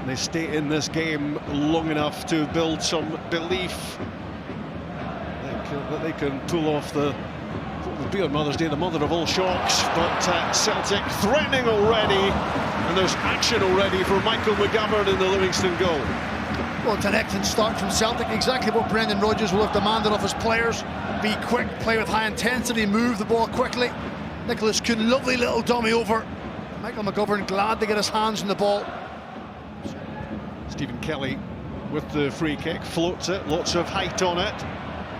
they stay in this game long enough to build some belief that they can pull off what will be on Mother's Day, the mother of all shocks. But Celtic threatening already, and there's action already for Michael McGovern in the Livingston goal. Well, it's an excellent start from Celtic, exactly what Brendan Rodgers will have demanded of his players. Be quick, play with high intensity, move the ball quickly. Nicholas Kuhn, lovely little dummy over. Michael McGovern glad to get his hands on the ball. Stephen Kelly with the free kick, floats it, lots of height on it.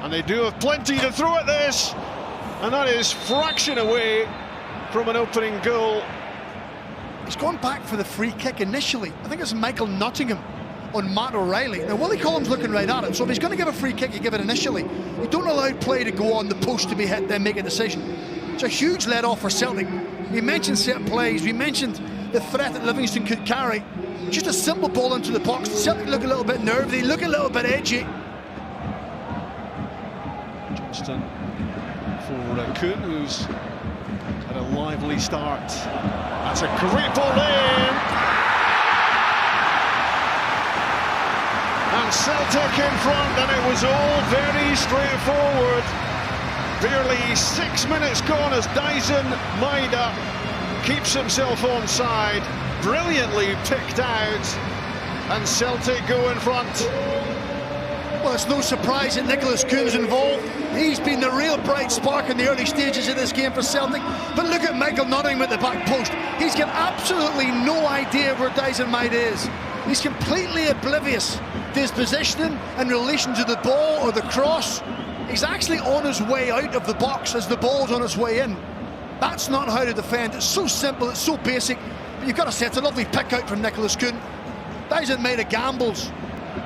And they do have plenty to throw at this. And that is fraction away from an opening goal. He's gone back for the free kick initially. I think it's Michael Nottingham on Matt O'Reilly. Now, Willie Collins looking right at it, so if he's going to give a free kick, you give it initially. You don't allow play to go on the post to be hit, then make a decision. It's a huge let-off for Celtic. We mentioned set plays, we mentioned the threat that Livingston could carry. Just a simple ball into the box. Celtic look a little bit nervy, look a little bit edgy. Johnston for Kuhn, who's had a lively start. That's a great ball in. And Celtic in front, and it was all very straightforward. Barely 6 minutes gone as Daizen Maeda keeps himself onside. Brilliantly picked out, and Celtic go in front. Well, it's no surprise that Nicholas Kuhn's involved. He's been the real bright spark in the early stages of this game for Celtic. But look at Michael Nottingham at the back post. He's got absolutely no idea where Daizen Maeda is. He's completely oblivious to his positioning in relation to the ball or the cross. He's actually on his way out of the box as the ball's on its way in. That's not how to defend. It's so simple, it's so basic. But you've got to say, it's a lovely pick out from Nicholas Kuhn. Daizen Maeda gambles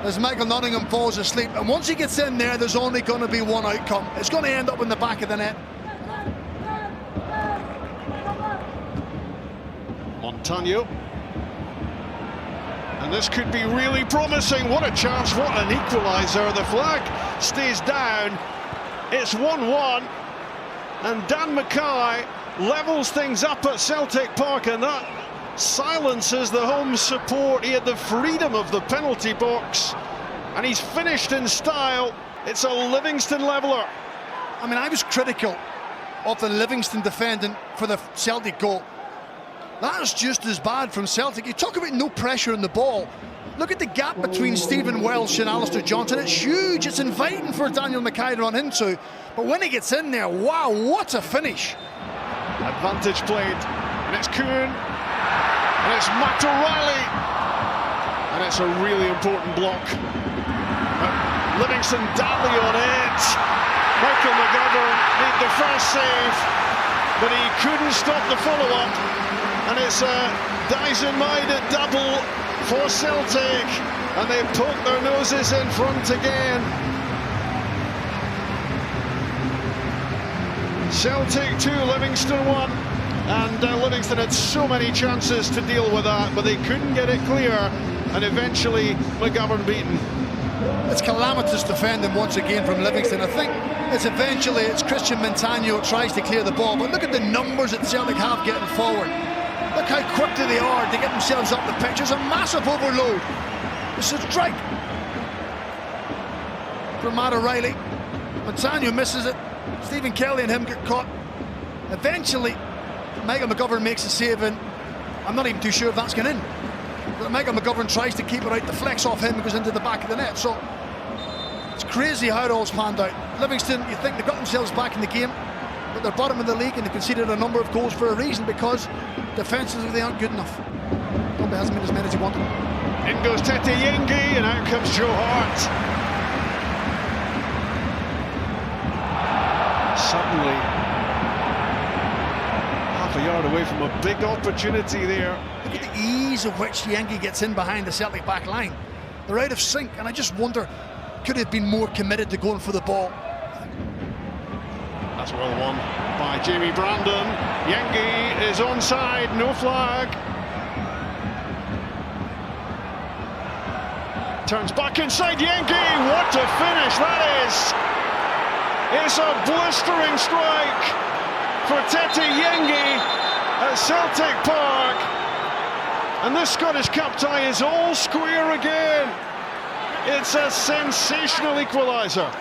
as Michael Nottingham falls asleep. And once he gets in there, there's only going to be one outcome. It's going to end up in the back of the net. Montano. And this could be really promising. What a chance, what an equaliser. The flag stays down. It's 1-1. And Dan McKay levels things up at Celtic Park, and that silences the home support. He had the freedom of the penalty box, and he's finished in style. It's a Livingston leveller. I mean, I was critical of the Livingston defending for the Celtic goal. That is just as bad from Celtic. You talk about no pressure on the ball. Look at the gap between Stephen Welsh and Alistair Johnson. It's huge. It's inviting for Daniel McKay to run into. But when he gets in there, wow, what a finish. Advantage played, and it's Kuhn, and it's Matt O'Reilly. And it's a really important block. Livingston dally on it. Michael McGovern made the first save, but he couldn't stop the follow-up. And it's a Daizen Maeda double for Celtic, and they poke their noses in front again. Celtic 2, Livingston 1, and Livingston had so many chances to deal with that, but they couldn't get it clear, and eventually McGovern beaten. It's calamitous defending once again from Livingston. I think it's Christian Montano tries to clear the ball, but look at the numbers that Celtic have getting forward. Look how quickly they are to get themselves up the pitch. There's a massive overload. It's a strike from Matt O'Reilly. Montano misses it. Stephen Kelly and him get caught. Eventually, Michael McGovern makes a save, and I'm not even too sure if that's going in. But Michael McGovern tries to keep it out, deflects off him and goes into the back of the net. So it's crazy how it all's panned out. Livingston, you think they've got themselves back in the game, but they're bottom of the league and they conceded a number of goals for a reason, because defensively they aren't good enough. Probably hasn't been as many as he wanted. In goes Tete Yengi, and out comes Joe Hart. Suddenly, half a yard away from a big opportunity there. Look at the ease of which Yengi gets in behind the Celtic back line. They're out of sync, and I just wonder, could have been more committed to going for the ball. That's well won by Jamie Brandon. Yengi is onside, no flag. Turns back inside Yengi. What a finish that is! It's a blistering strike for Tete Yengi at Celtic Park. And this Scottish Cup tie is all square again. It's a sensational equaliser.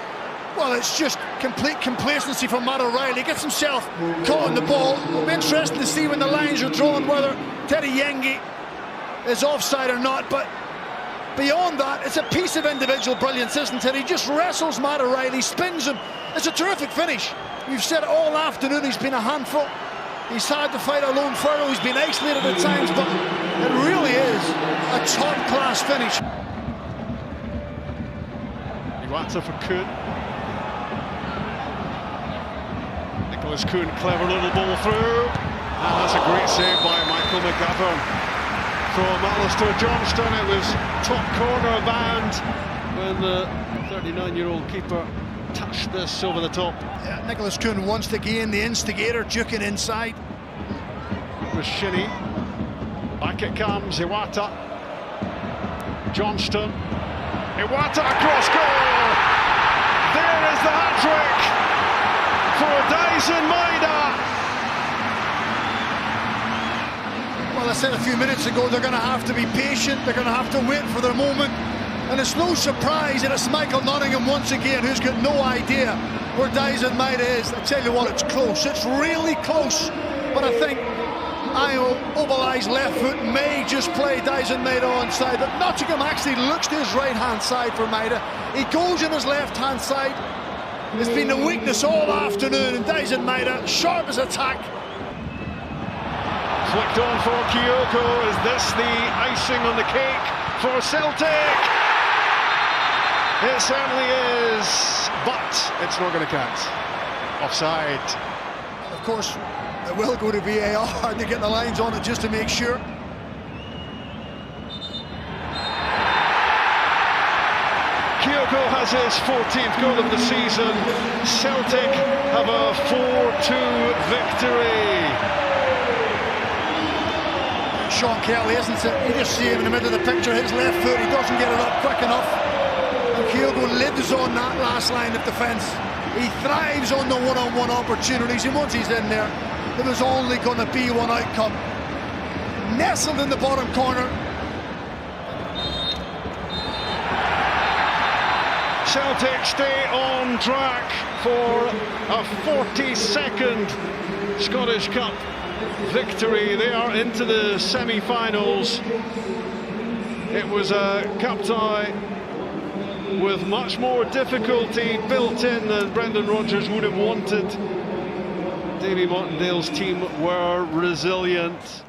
Well, it's just complete complacency from Matt O'Reilly. He gets himself caught on the ball. It'll be interesting to see when the lines are drawn whether Teddy Yengi is offside or not, but beyond that, it's a piece of individual brilliance, isn't it? He just wrestles Matt O'Reilly, spins him. It's a terrific finish. We've said it all afternoon, he's been a handful. He's had to fight a lone furrow, he's been isolated at times, but it really is a top-class finish. Iwata for Kuhn. Nicholas Kuhn, clever little ball through. And that's a great save by Michael McGovern. From Alistair Johnston, it was top corner bound when the 39-year-old keeper touched this over the top. Yeah, Nicholas Kuhn wants to gain the instigator, duking inside. It was Shinnie. Back it comes, Iwata. Johnston. Iwata across goal! There is the hat-trick for Daizen Maeda. Well, I said a few minutes ago, they're going to have to be patient, they're going to have to wait for their moment. And it's no surprise that it's Michael Nottingham once again who's got no idea where Daizen Maeda is. I tell you what, it's close, it's really close. But I think Obalai's left foot may just play Daizen Maeda onside, but Nottingham actually looks to his right-hand side for Maeda. He goes in his left-hand side. It's been a weakness all afternoon, and Daizen Maeda, sharp as attack. Flicked on for Kyogo. Is this the icing on the cake for Celtic? It certainly is, but it's not going to count. Offside. Of course, they will go to VAR to get the lines on it just to make sure. Kyogo has his 14th goal of the season. Celtic have a 4-2 victory. Sean Kelly, isn't it? You just see him in the middle of the picture, his left foot, he doesn't get it up quick enough. And Kyogo lives on that last line of defence. He thrives on the one-on-one opportunities, and once he's in there, there was only going to be one outcome. Nestled in the bottom corner. Celtic stay on track for a 42nd Scottish Cup victory. They are into the semi-finals. It was a cup tie with much more difficulty built in than Brendan Rodgers would have wanted. Davy Martindale's team were resilient.